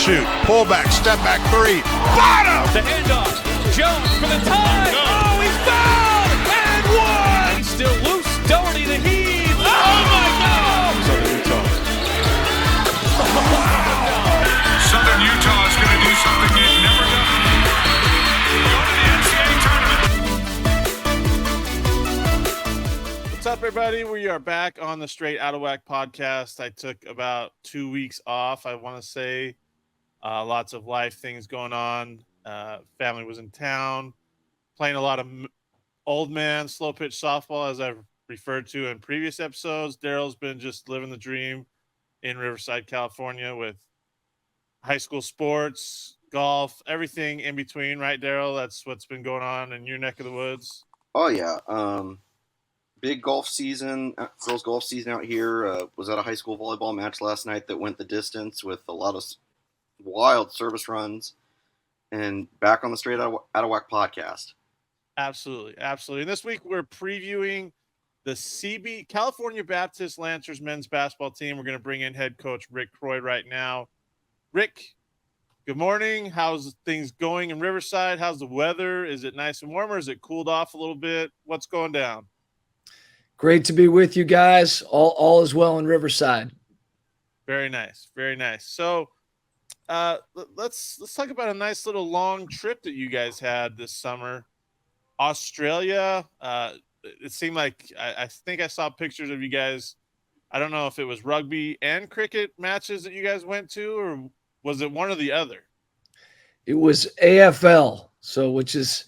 shoot. Pullback, step back three. Bottom! The handoff. Jones for the tie. Oh, he's fouled! And one! He's still loose. Doherty the heave. Oh, my God! Southern Utah is going to do something they've never done. Go to the NCAA tournament. What's up, everybody? We are back on the Straight Out of Whack podcast. I took about 2 weeks off. I want to say lots of life things going on. Family was in town, playing a lot of old man slow pitch softball, as I've referred to in previous episodes. Daryl's been just living the dream in Riverside, California, with high school sports, golf, everything in between, right, Daryl? That's what's been going on in your neck of the woods. Oh yeah, big golf season, girls golf season out here. Was at a high school volleyball match last night that went the distance with a lot of wild service runs, and back on the Straight Out of Whack podcast. Absolutely. And this week we're previewing the California Baptist Lancers men's basketball team. We're going to bring in head coach Rick Croy right now. Rick, good morning. How's things going in Riverside? How's the weather? Is it nice and warm, or is it cooled off a little bit? What's going down? Great to be with you guys. All is well in Riverside. Very nice. So let's talk about a nice little long trip that you guys had this summer. Australia. It seemed like I think I saw pictures of you guys. I don't know if it was rugby and cricket matches that you guys went to, or was it one or the other? It was AFL, which is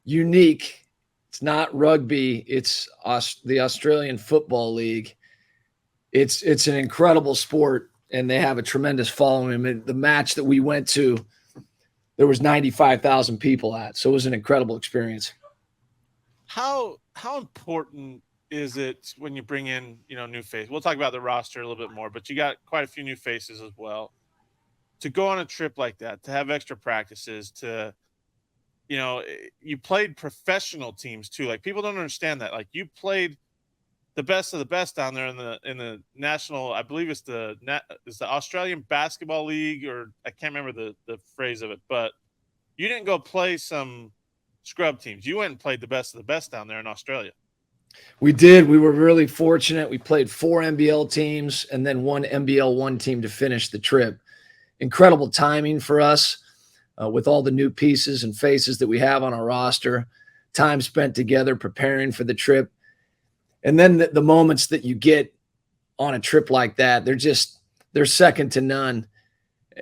unique. It's not rugby. It's the Australian Football League. It's an incredible sport, and they have a tremendous following. I mean, the match that we went to, there was 95,000 people at, so it was an incredible experience. How important is it when you bring in, new faces? We'll talk about the roster a little bit more, but you got quite a few new faces as well. To go on a trip like that, to have extra practices, to, you played professional teams too. Like, people don't understand that. Like, you played the best of the best down there in the national, I believe it's the Australian Basketball League, or I can't remember the phrase of it, but you didn't go play some scrub teams. You went and played the best of the best down there in Australia. We did. We were really fortunate. We played 4 NBL teams and then 1 NBL 1 team to finish the trip. Incredible timing for us with all the new pieces and faces that we have on our roster. Time spent together preparing for the trip. And then the moments that you get on a trip like that, they're second to none.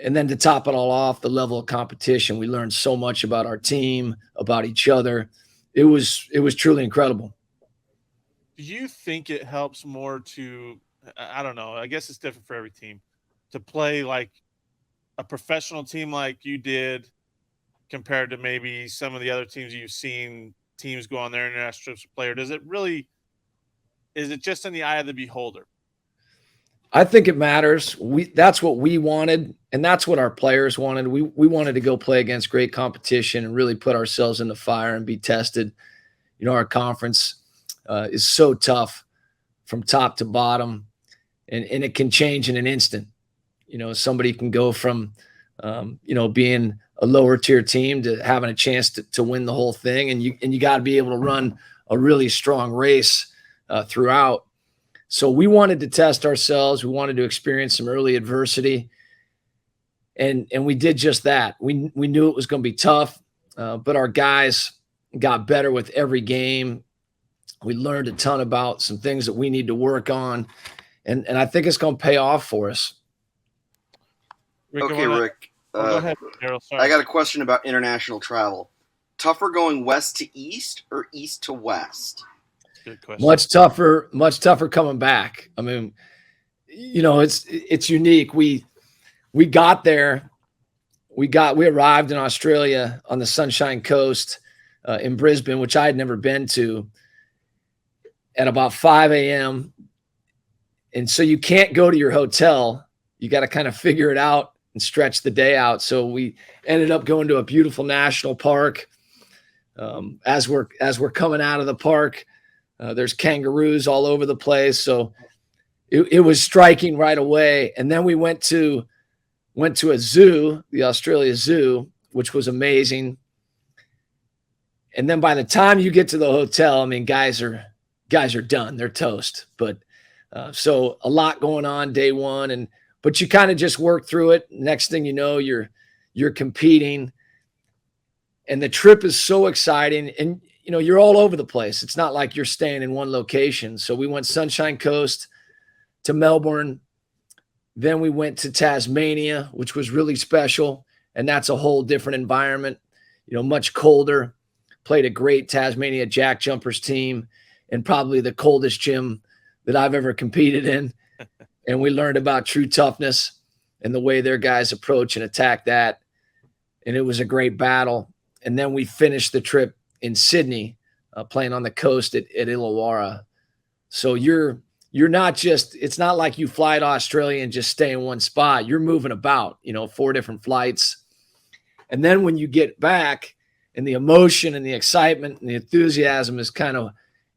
And then to top it all off, the level of competition, we learned so much about our team, about each other. It was truly incredible. Do you think it helps more to, I don't know, I guess it's different for every team, to play like a professional team like you did compared to maybe some of the other teams you've seen teams go on their international trips to play? Or is it just in the eye of the beholder? I think it matters. That's what we wanted, and that's what our players wanted. We wanted to go play against great competition and really put ourselves in the fire and be tested. Our conference is so tough from top to bottom, and it can change in an instant. Somebody can go from, being a lower tier team to having a chance to win the whole thing. And you got to be able to run a really strong race throughout. So we wanted to test ourselves. We wanted to experience some early adversity. And we did just that. We knew it was going to be tough, but our guys got better with every game. We learned a ton about some things that we need to work on. And I think it's going to pay off for us. Rick, Rick. Go ahead, Daryl. Sorry. I got a question about international travel. Tougher going west to east or east to west? Good question. Much tougher coming back. I mean, it's unique. We got there. We arrived in Australia on the Sunshine Coast in Brisbane, which I had never been to, at about 5 a.m. And so you can't go to your hotel. You got to kind of figure it out and stretch the day out. So we ended up going to a beautiful national park. As we're coming out of the park, there's kangaroos all over the place. So it was striking right away. And then we went to went to a zoo, the Australia Zoo, which was amazing. And then by the time you get to the hotel, I mean, guys are done. They're toast. But so a lot going on day one, but you kind of just work through it. Next thing you know, you're competing, and the trip is so exciting. And you're all over the place. It's not like you're staying in one location. So we went Sunshine Coast to Melbourne. Then we went to Tasmania, which was really special. And that's a whole different environment, much colder. Played a great Tasmania Jack Jumpers team and probably the coldest gym that I've ever competed in. And we learned about true toughness and the way their guys approach and attack that. And it was a great battle. And then we finished the trip in Sydney, playing on the coast at Illawarra. So you're not just, it's not like you fly to Australia and just stay in one spot. You're moving about, 4 different flights. And then when you get back, and the emotion and the excitement and the enthusiasm is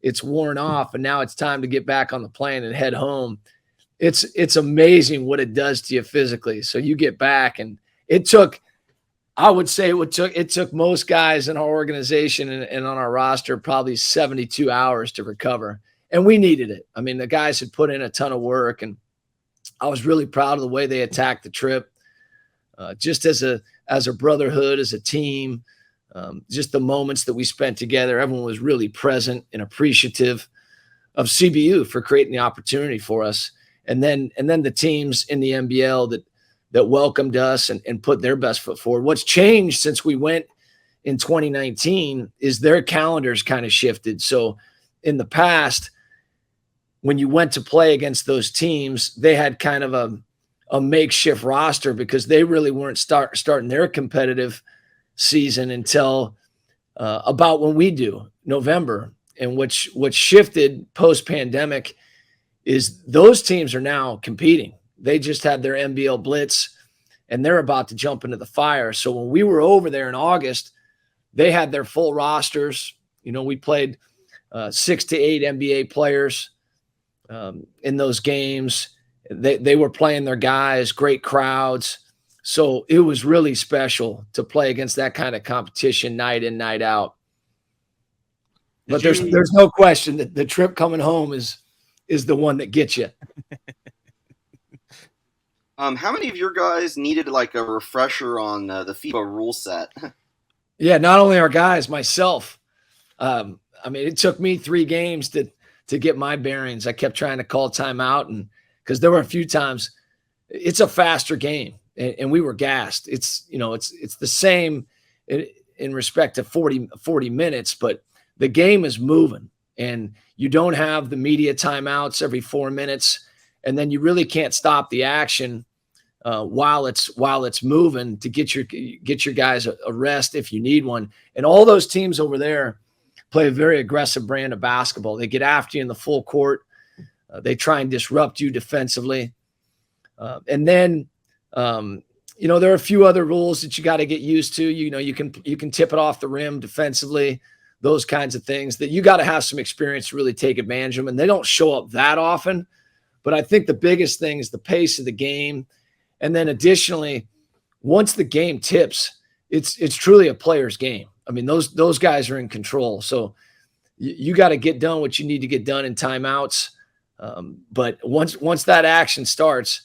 it's worn off. And now it's time to get back on the plane and head home. It's amazing what it does to you physically. So you get back, and it took most guys in our organization and on our roster probably 72 hours to recover. And we needed it. I mean, the guys had put in a ton of work, and I was really proud of the way they attacked the trip. Just as a brotherhood, as a team, just the moments that we spent together, everyone was really present and appreciative of CBU for creating the opportunity for us. And then the teams in the NBL that welcomed us and put their best foot forward. What's changed since we went in 2019 is their calendars kind of shifted. So in the past, when you went to play against those teams, they had kind of a makeshift roster because they really weren't starting their competitive season until about when we do, November. And what shifted post-pandemic is those teams are now competing. They just had their NBL Blitz, and they're about to jump into the fire. So when we were over there in August, they had their full rosters. We played 6 to 8 NBA players in those games. They were playing their guys, great crowds. So it was really special to play against that kind of competition night in, night out. But there's no question that the trip coming home is the one that gets you. How many of your guys needed like a refresher on the FIBA rule set? Yeah, not only our guys, myself. It took me 3 games to get my bearings. I kept trying to call timeout, and because there were a few times, it's a faster game, and we were gassed. It's the same in respect to 40 minutes, but the game is moving, and you don't have the media timeouts every 4 minutes, and then you really can't stop the action while it's moving to get your guys a rest if you need one. And all those teams over there play a very aggressive brand of basketball. They get after you in the full court. They try and disrupt you defensively. And then, there are a few other rules that you got to get used to. You can tip it off the rim defensively, those kinds of things that you got to have some experience to really take advantage of them. And they don't show up that often. But I think the biggest thing is the pace of the game. And then additionally, once the game tips, it's truly a player's game. I mean, those guys are in control. So you got to get done what you need to get done in timeouts. But once that action starts,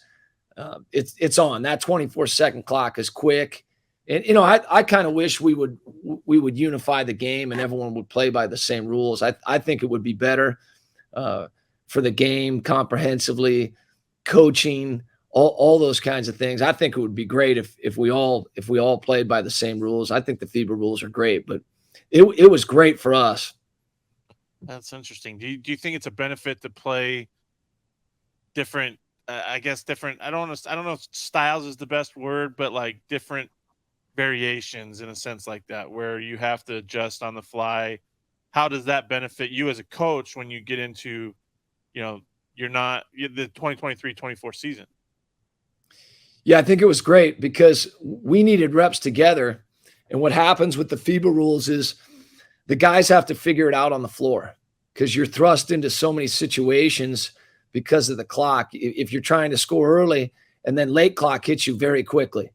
it's on. That 24-second clock is quick. And I kind of wish we would unify the game and everyone would play by the same rules. I think it would be better for the game comprehensively, coaching, all those kinds of things. I think it would be great if we all played by the same rules. I think the FIBA rules are great, but it was great for us. That's interesting. Do you think it's a benefit to play different? Different. I don't know if styles is the best word, but like different variations in a sense like that, where you have to adjust on the fly. How does that benefit you as a coach when you get into, the 2023-24 season? Yeah, I think it was great because we needed reps together. And what happens with the FIBA rules is the guys have to figure it out on the floor because you're thrust into so many situations because of the clock. If you're trying to score early and then late clock hits you very quickly.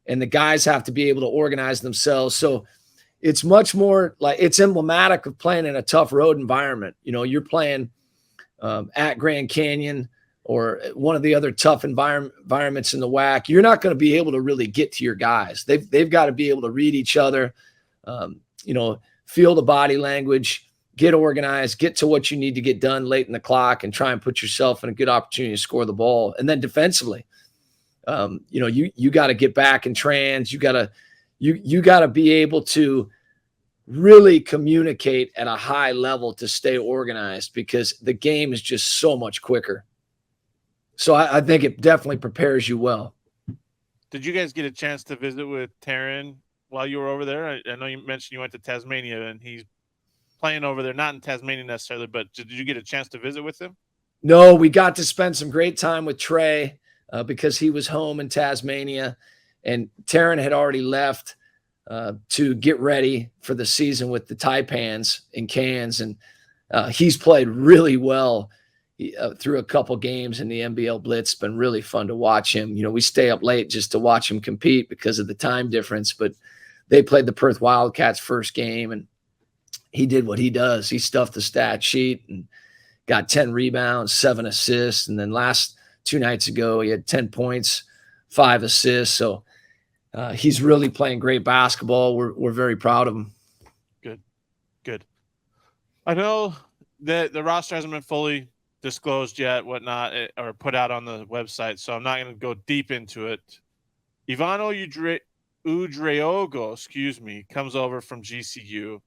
And the guys have to be able to organize themselves. So it's much more like it's emblematic of playing in a tough road environment. You're playing at Grand Canyon or one of the other tough environments in the WAC. You're not going to be able to really get to your guys. They've got to be able to read each other, feel the body language, get organized, get to what you need to get done late in the clock, and try and put yourself in a good opportunity to score the ball. And then defensively, you got to get back in trans. You got to be able to really communicate at a high level to stay organized, because the game is just so much quicker. So I think it definitely prepares you well. Did you guys get a chance to visit with Taryn while you were over there? I know you mentioned you went to Tasmania, and he's playing over there, not in Tasmania necessarily, but did you get a chance to visit with him? No, we got to spend some great time with Trey because he was home in Tasmania, and Taryn had already left to get ready for the season with the Taipans in Cairns, and he's played really well through a couple games in the NBL Blitz. It's been really fun to watch him. We stay up late just to watch him compete because of the time difference, but they played the Perth Wildcats first game, and he did what he does. He stuffed the stat sheet and got 10 rebounds, 7 assists, and then last 2 nights ago he had 10 points, 5 assists. So he's really playing great basketball. We're very proud of him. Good. I know that the roster hasn't been fully disclosed yet, whatnot, or put out on the website, so I'm not going to go deep into it. Ivano Udreogo, comes over from GCU.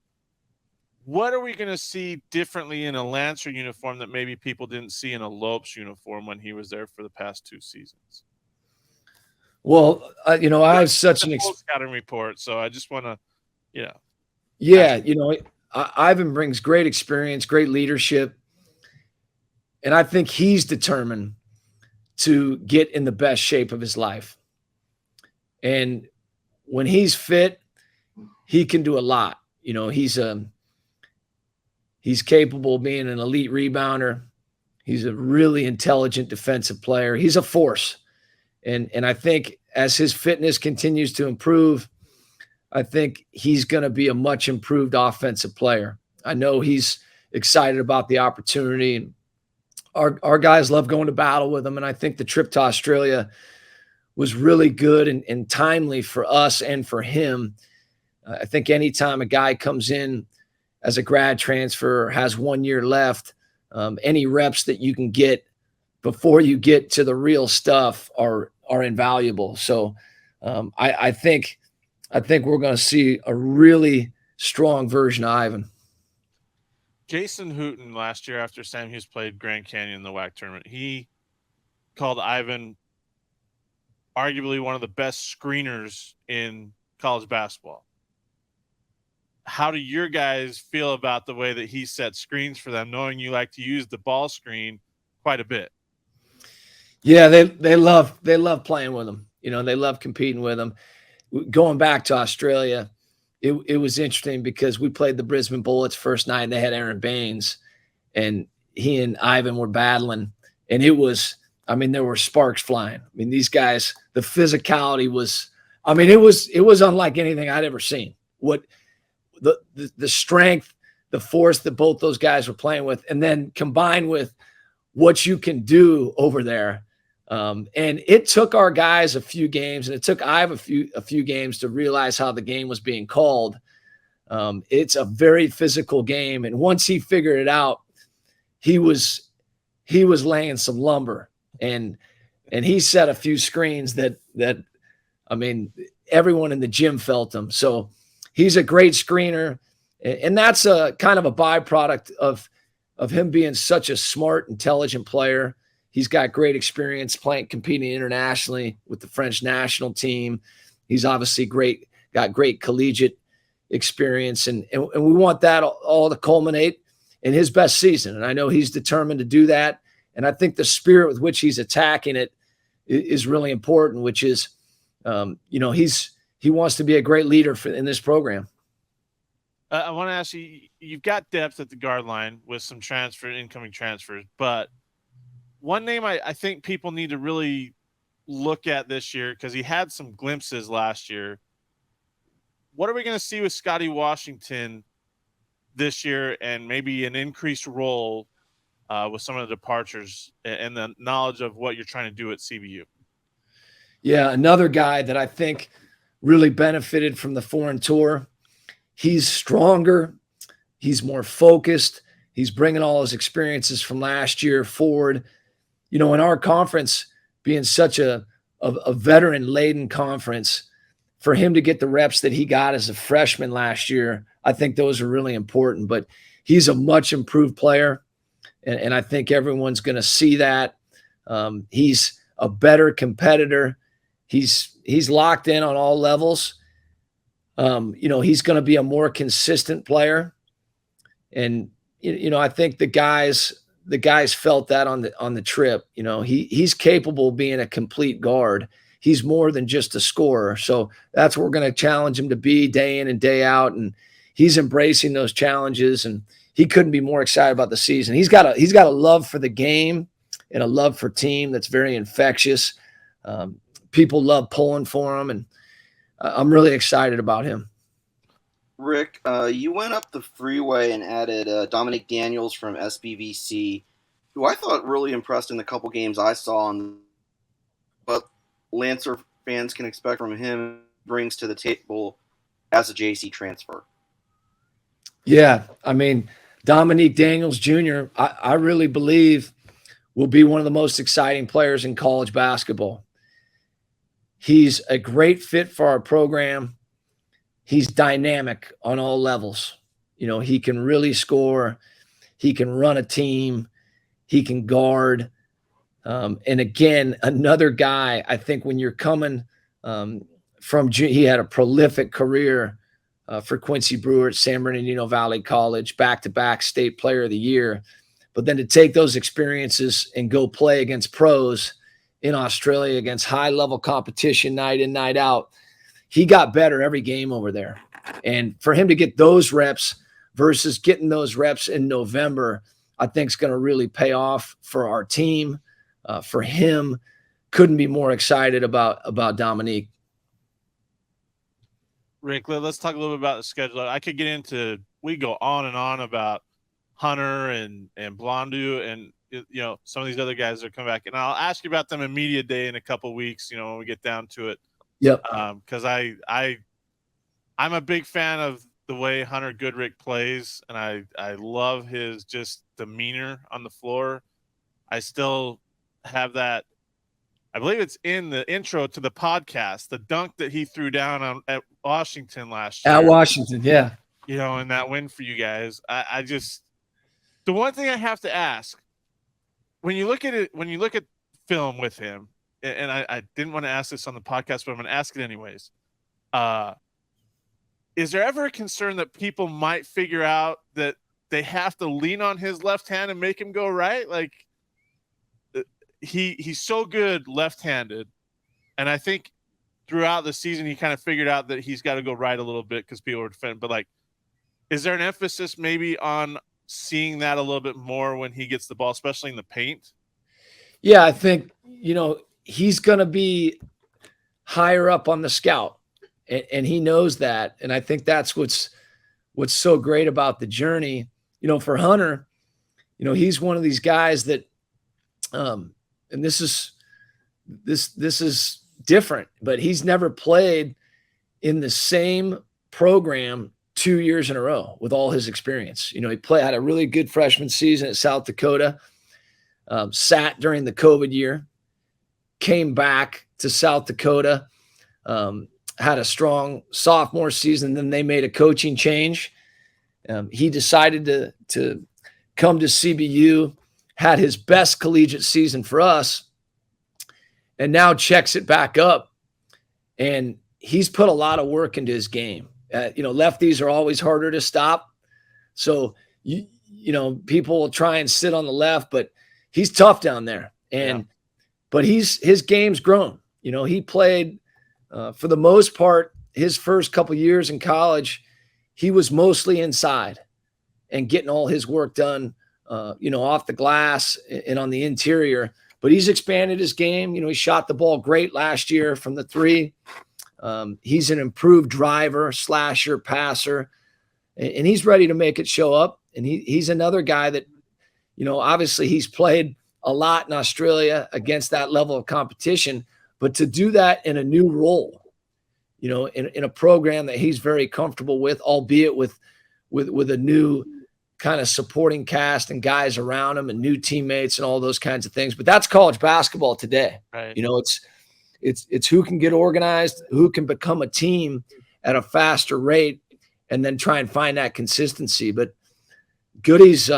What are we going to see differently in a Lancer uniform that maybe people didn't see in a Lopes uniform when he was there for the past 2 seasons? Well, I have such an scouting report, so I just want to, Yeah, Ivan brings great experience, great leadership, and I think he's determined to get in the best shape of his life. And when he's fit, he can do a lot. He's capable of being an elite rebounder. He's a really intelligent defensive player. He's a force. And I think as his fitness continues to improve, I think he's going to be a much improved offensive player. I know he's excited about the opportunity, and our guys love going to battle with him. And I think the trip to Australia was really good and timely for us and for him. I think anytime a guy comes in as a grad transfer, has 1 year left, any reps that you can get before you get to the real stuff are invaluable. So I think we're going to see a really strong version of Ivan. Jason Hooten last year, after Sam Hughes played Grand Canyon in the WAC tournament, he called Ivan arguably one of the best screeners in college basketball. How do your guys feel about the way that he set screens for them, knowing you like to use the ball screen quite a bit? Yeah, they love playing with him. They love competing with him. Going back to Australia, it was interesting because we played the Brisbane Bullets first night, and they had Aaron Baines, and he and Ivan were battling, and there were sparks flying. These guys, the physicality was, it was unlike anything I'd ever seen. What the strength, the force that both those guys were playing with, and then combined with what you can do over there. And it took our guys a few games, and it took Ive a few games to realize how the game was being called. It's a very physical game, and once he figured it out, he was laying some lumber, and he set a few screens that everyone in the gym felt him. So he's a great screener, and that's a kind of a byproduct of him being such a smart, intelligent player. He's got great experience competing internationally with the French national team. He's obviously got great collegiate experience, and we want that all to culminate in his best season. And I know he's determined to do that. And I think the spirit with which he's attacking it is really important, which is, he wants to be a great leader in this program. I want to ask you, you've got depth at the guard line with some incoming transfers, but one name I think people need to really look at this year, because he had some glimpses last year, what are we going to see with Scotty Washington this year, and maybe an increased role with some of the departures and the knowledge of what you're trying to do at CBU? Yeah, another guy that I think really benefited from the foreign tour. He's stronger. He's more focused. He's bringing all his experiences from last year forward. In our conference being such a veteran-laden conference, for him to get the reps that he got as a freshman last year, I think those are really important. But he's a much improved player, and I think everyone's going to see that. He's a better competitor. He's locked in on all levels. He's going to be a more consistent player, and I think the guys felt that on the trip. He's capable of being a complete guard. He's more than just a scorer. So that's what we're going to challenge him to be day in and day out, and he's embracing those challenges, and he couldn't be more excited about the season. He's got a love for the game and a love for team that's very infectious. People love pulling for him, and I'm really excited about him. Rick, you went up the freeway and added Dominic Daniels from SBVC, who I thought really impressed in the couple games I saw. What Lancer fans can expect from him brings to the table as a JC transfer. Yeah, I mean, Dominique Daniels Jr., I really believe will be one of the most exciting players in college basketball. He's a great fit for our program. He's dynamic on all levels. He can really score. He can run a team. He can guard. And again, another guy, I think when you're coming he had a prolific career for Quincy Brewer at San Bernardino Valley College, back-to-back state player of the year. But then to take those experiences and go play against pros in Australia against high-level competition night in, night out, he got better every game over there. And for him to get those reps versus getting those reps in November, I think is going to really pay off for our team, for him. Couldn't be more excited about Dominique. Rick, let's talk a little bit about the schedule. I could get into, we go on and on about Hunter and Blondu and some of these other guys that are coming back, and I'll ask you about them in media day in a couple of weeks, when we get down to it. Yep. Because I'm a big fan of the way Hunter Goodrick plays, and I love his just demeanor on the floor. I still have that. I believe it's in the intro to the podcast, the dunk that he threw down at Washington last year. At Washington, yeah. And that win for you guys. I just, the one thing I have to ask, when you look at film with him, and I didn't want to ask this on the podcast, but I'm going to ask it anyways. Is there ever a concern that people might figure out that they have to lean on his left hand and make him go right? Like, he's so good left-handed, and I think throughout the season he kind of figured out that he's got to go right a little bit because people are defending. But like, is there an emphasis maybe on seeing that a little bit more when he gets the ball, especially in the paint? Yeah, I think he's going to be higher up on the scout, and he knows that. And I think that's what's so great about the journey. For Hunter, he's one of these guys that, and this is different, but he's never played in the same program 2 years in a row with all his experience. He had a really good freshman season at South Dakota, sat during the COVID year, came back to South Dakota, had a strong sophomore season. Then they made a coaching change. He decided to come to CBU, had his best collegiate season for us, and now checks it back up. And he's put a lot of work into his game. Lefties are always harder to stop. So, people will try and sit on the left, but he's tough down there. But his game's grown. He played for the most part, his first couple years in college, he was mostly inside and getting all his work done, off the glass and on the interior. but he's expanded his game. He shot the ball great last year from the 3. He's an improved driver, slasher, passer, and he's ready to make it show up. And he's another guy that, obviously he's played a lot in Australia against that level of competition, but to do that in a new role, in a program that he's very comfortable with, albeit with a new kind of supporting cast and guys around him and new teammates and all those kinds of things. But that's college basketball today. Right. It's who can get organized, who can become a team at a faster rate, and then try and find that consistency. But Goody's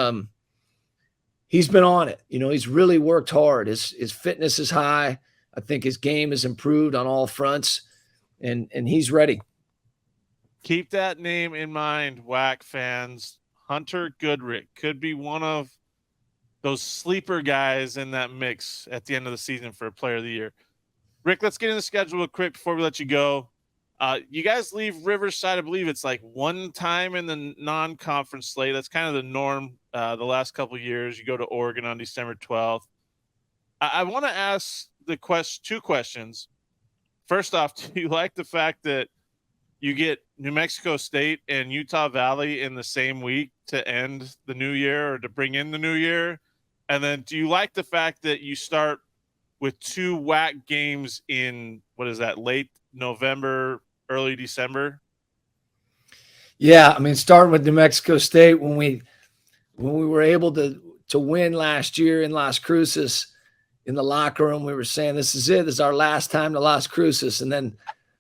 he's been on it. He's really worked hard. His fitness is high. I think his game has improved on all fronts, and he's ready. Keep that name in mind, WAC fans. Hunter Goodrick could be one of those sleeper guys in that mix at the end of the season for a player of the year. Rick, let's get in the schedule real quick before we let you go. You guys leave Riverside, I believe it's like one time in the non-conference slate. That's kind of the norm the last couple of years. You go to Oregon on December 12th. I want to ask two questions. First off, do you like the fact that you get New Mexico State and Utah Valley in the same week to end the new year or to bring in the new year? And then do you like the fact that you start with 2 WAC games in, late November, early December? Yeah, starting with New Mexico State, when we were able to win last year in Las Cruces, in the locker room, we were saying, this is it. This is our last time to Las Cruces. And then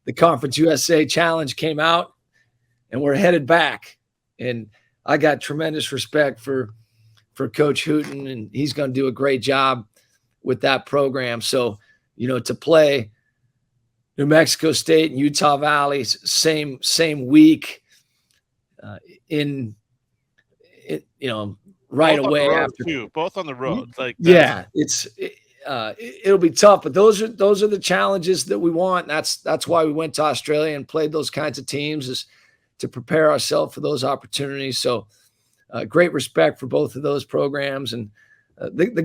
the Conference USA Challenge came out, and we're headed back. And I got tremendous respect for Coach Hooten, and he's going to do a great job with that program. So, to play New Mexico State and Utah Valley same week, right both away after too. Both on the road. It'll be tough, but those are the challenges that we want. That's why we went to Australia and played those kinds of teams, is to prepare ourselves for those opportunities. So great respect for both of those programs, and the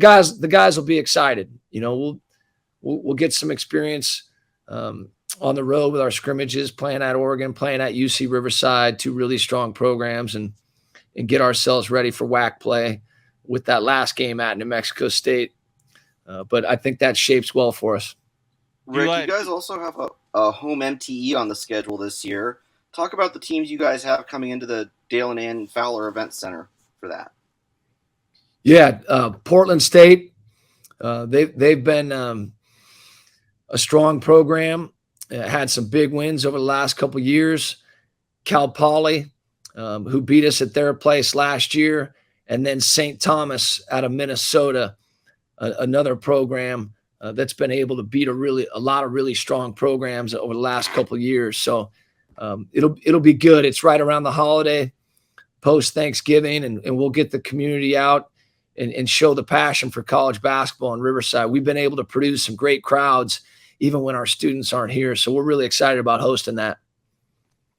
guys will be excited. We'll get some experience on the road with our scrimmages, playing at Oregon, playing at UC Riverside, 2 really strong programs, and get ourselves ready for WAC play with that last game at New Mexico State. But I think that shapes well for us. Rick, you guys also have a home MTE on the schedule this year. Talk about the teams you guys have coming into the Dale and Ann Fowler Event Center for that. Yeah, Portland State, they've been a strong program. Had some big wins over the last couple of years. Cal Poly, who beat us at their place last year, and then St. Thomas out of Minnesota, another program that's been able to beat a lot of really strong programs over the last couple of years. So it'll be good. It's right around the holiday, post Thanksgiving, and we'll get the community out and show the passion for college basketball in Riverside. We've been able to produce some great crowds even when our students aren't here. So we're really excited about hosting that.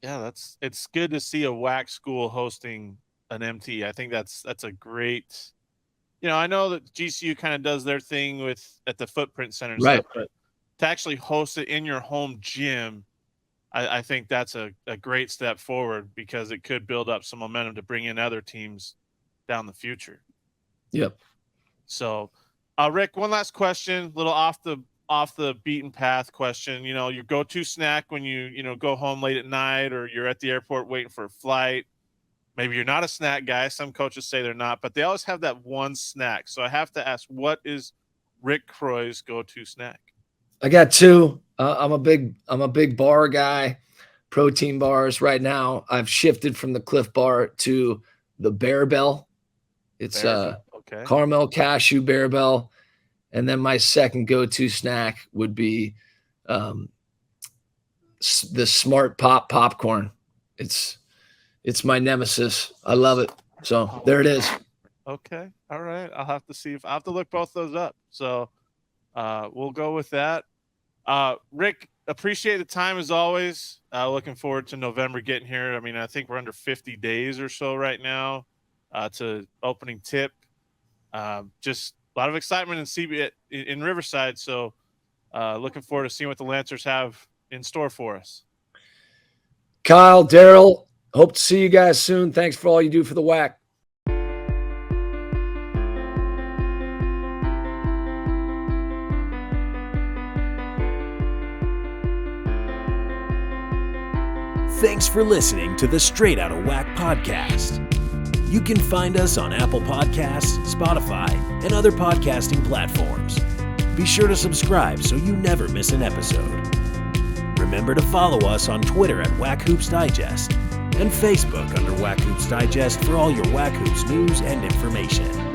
Yeah, it's good to see a WAC school hosting an MT. I think that's a great, I know that GCU kind of does their thing at the Footprint Center, right? Stuff, but to actually host it in your home gym, I think that's a great step forward, because it could build up some momentum to bring in other teams down the future. Yep. So, Rick, one last question, little off the beaten path question. Your go-to snack when you go home late at night, or you're at the airport waiting for a flight. Maybe you're not a snack guy. Some coaches say they're not, but they always have that one snack. So I have to ask, what is Rick Croy's go-to snack? I got 2. I'm a big bar guy, protein bars. Right now, I've shifted from the Cliff Bar to the Bear Bell. It's okay. Caramel cashew Bear Bell. And then my second go-to snack would be the Smart Pop popcorn. It's my nemesis. I love it. So there it is. Okay. All right. I'll have to look both those up. So we'll go with that. Rick, appreciate the time as always. Looking forward to November getting here. I think we're under 50 days or so right now to opening tip. Just a lot of excitement in CBU in Riverside. So looking forward to seeing what the Lancers have in store for us. Kyle, Daryl, hope to see you guys soon. Thanks for all you do for the WAC. Thanks for listening to the Straight Outta WAC podcast. You can find us on Apple Podcasts, Spotify, and other podcasting platforms. Be sure to subscribe so you never miss an episode. Remember to follow us on Twitter at WAC Hoops Digest and Facebook under WAC Hoops Digest for all your WAC Hoops news and information.